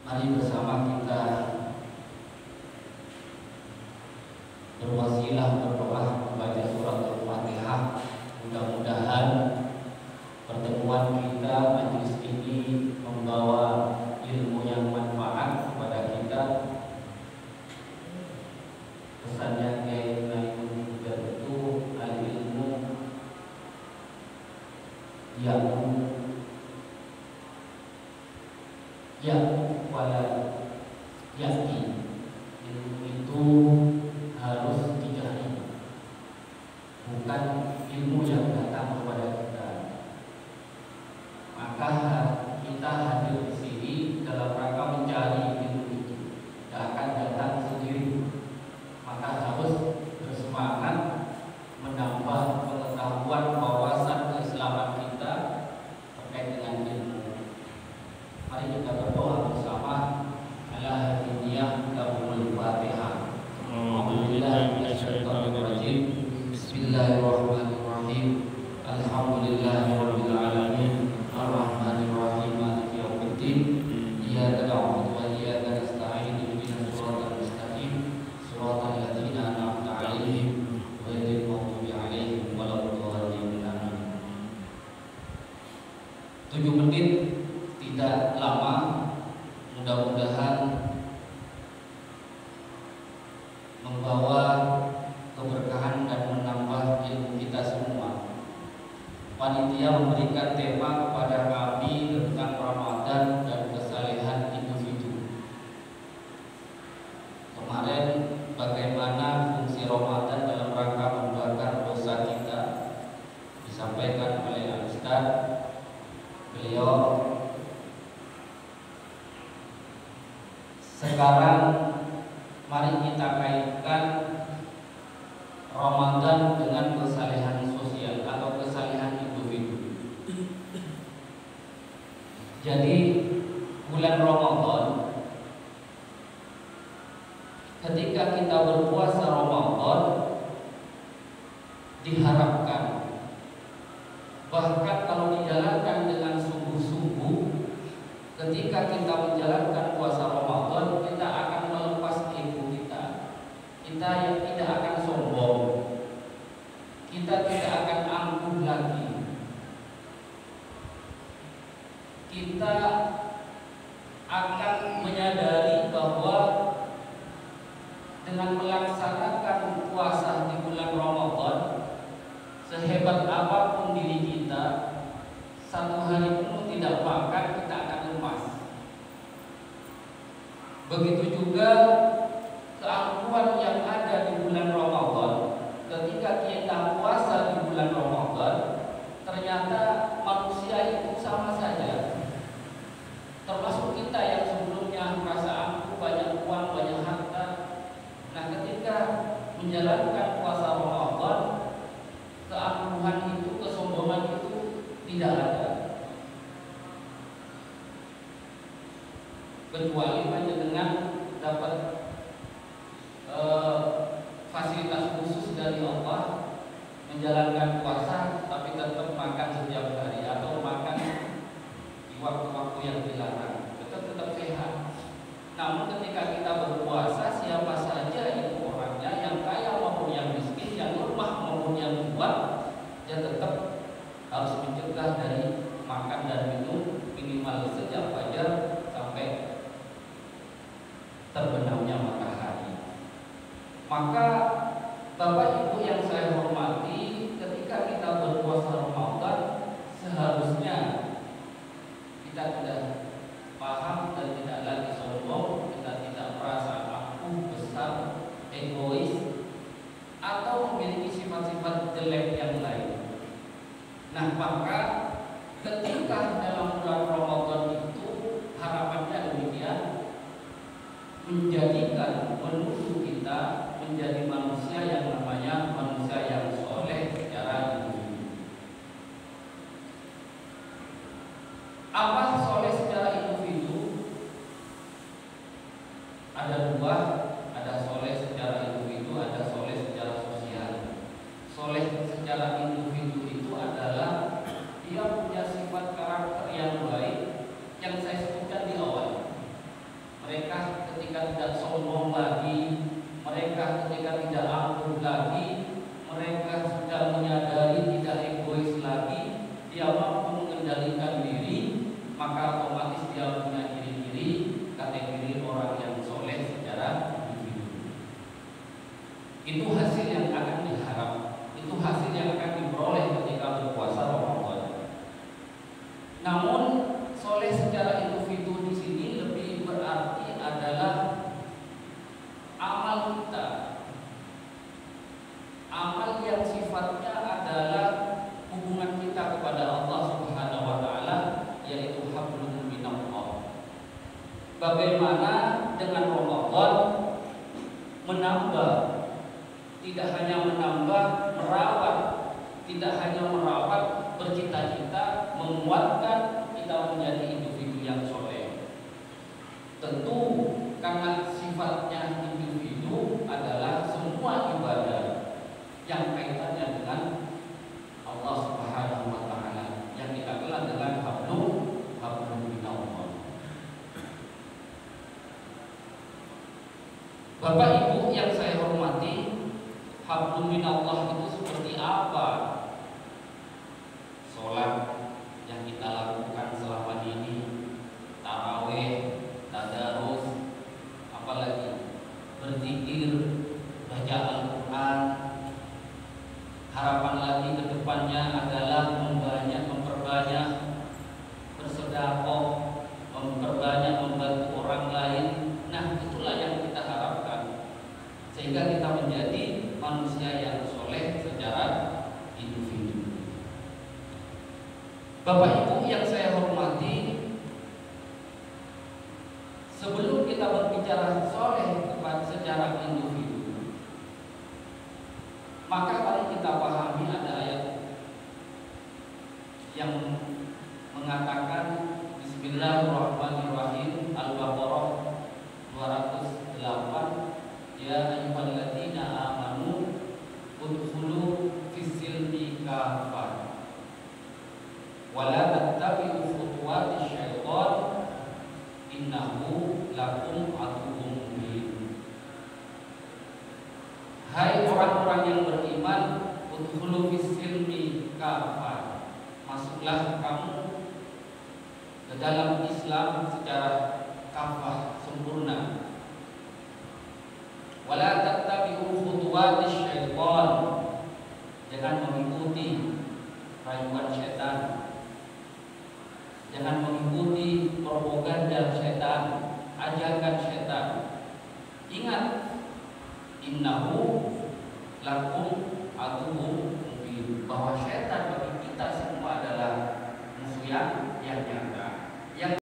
Mari bersama kita berwasilah berdoa membaca surat Al-Fatihah. Mudah-mudahan pertemuan kita majelis ini membawa ilmu yang manfaat kepada kita. Pesannya Kiai Naimun itu al-ilmu wala yaqi. Ilmu itu harus dicari, bukan ilmu yang datang kepada kita. Maka kita hadir di sini dalam rangka mencari ilmu itu, tidak akan datang sendiri. Maka harus bersemangat menambah pengetahuan wawasan keislaman kita terkait dengan ilmu. Mari kita berdoa bersama. Ala hadiniyah lahumul Fatihah. A'udzubillahi minasyaitonirrajim. Bismillahirrahmanirrahim. Alhamdulillahirabbil alamin. Arrahmanirrahim. Maliki yaumiddin. Iyyaka na'budu wa iyyaka nasta'in. Ihdinas siratal mustaqim. Shiratal ladzina an'amta 'alaihim ghairil maghdubi 'alaihim waladdallin. Amin. 7 menit tidak lama, mudah-mudahan membawa keberkahan dan menambah ilmu kita semua. Panitia memberikan tema kepada kami tentang Ramadan dan kesalehan individu. Kemarin bagaimana fungsi Ramadan dalam rangka membakar dosa kita disampaikan oleh Al-Ustaz. Beliau sekarang mari kita kaitkan Ramadan dengan kesalehan sosial atau kesalehan individu. Jadi bulan Ramadan, ketika kita berpuasa Ramadan, diharapkan bahkan kalau dijalankan dengan sungguh-sungguh, ketika kita menjalankan puasa Ramadan, kita akan melepas ego kita. Kita yang tidak akan sombong, kita tidak akan angkuh lagi. Kita akan menyadari bahwa dengan melaksanakan puasa di bulan Ramadan, sehebat apapun diri kita, satu hari penuh tidak makan, kita akan lemas. Begitu juga keangkuhan yang ada di bulan Ramadan. Ketika kita puasa di bulan Ramadan, ternyata manusia itu sama saja. Termasuk kita yang sebelumnya merasa angkuh, banyak uang, banyak harta. Nah, ketika menjalankan puasa Ramadan, keangkuhan itu, kesombongan itu tidak ada. Kecuali hanya dengan dapat fasilitas khusus dari Allah, menjalankan puasa tapi tetap makan setiap hari atau makan di waktu-waktu yang dilarang, tetap sehat. Namun ketika kita berpuasa, siapa saja itu orangnya, yang kaya maupun yang miskin, yang lemah maupun yang kuat, dia tetap harus mencegah dari makan dan minum minimal sejak fajar sampai terbenamnya matahari. Maka Bapak Ibu yang saya hormati, ketika kita berpuasa Ramadan, seharusnya kita tidak paham dan tidak lagi sombong, kita tidak merasa angkuh, besar, egois, atau memiliki sifat-sifat jelek yang lain. Nah, maka ketika dalam bulan Ramadan itu harapannya demikian, menjadikan, menuju kita menjadi manusia yang namanya manusia yang soleh secara individu. Apa soleh secara individu? Ada dua, ada soleh secara individu, ada soleh secara sosial. Soleh secara individu itu adalah dia punya sifat karakter yang baik yang saya sebutkan di awal. tidak sombong lagi, mereka ketika tidak angkuh lagi, mereka sudah menyadari tidak egois lagi, dia mampu mengendalikan diri, maka otomatis dia punya ciri-ciri kategori orang yang soleh secara individu. Itu hasil yang akan diharap, itu hasil yang akan diperoleh ketika berpuasa Ramadan. Namun soleh secara individu di sini lebih berarti adalah amal kita, amal yang sifatnya adalah hubungan kita kepada Allah Subhanahu wa taala, yaitu hablum minallah. Bagaimana dengan Ramadan menambah, tidak hanya menambah, merawat, tidak hanya merawat, bercita-cita menguatkan kita menjadi individu yang soleh. Tentu karena sifatnya individu adalah semua ibadah yang kaitannya dengan Allah Subhanahu wa taala, yang kita kenal dengan hablum minallah. Bapak Ibu yang saya hormati, hablum minallah itu seperti apa? Sholat yang kita lakukan selama ini, tarawih, tadarus, apalagi berzikir, baca Al-Quran. Harapan lagi ke depannya adalah memperbanyak bersedekah, memperbanyak membantu orang lain. Nah, itulah yang kita harapkan, sehingga kita menjadi manusia yang soleh secara individu. Bapak Ibu yang saya hormati, sebelum kita berbicara soleh secara individu, maka mari kita pahami ada ayat yang mengatakan Bismillahirrahmanirrahim, Al-Baqarah 208, ya ayyuhalladzina amanu udkhulu fis-silmi kafah wa la tattabi'u khutuwatisy syaitan innahu lakum aduwwun mubin. Hai orang-orang yang beriman, udkhulu fis-silmi kafah, masuklah kamu ke dalam Islam secara kafah, sempurna. Wala tattabi'u khutuwatisy syaitan, jangan mengikuti rayuan setan, jangan mengikuti propaganda setan, ajakan setan. Ingat, innahu lakum aduwwun mubin, bahwa setan bagi kita semua adalah musuh yang nyata.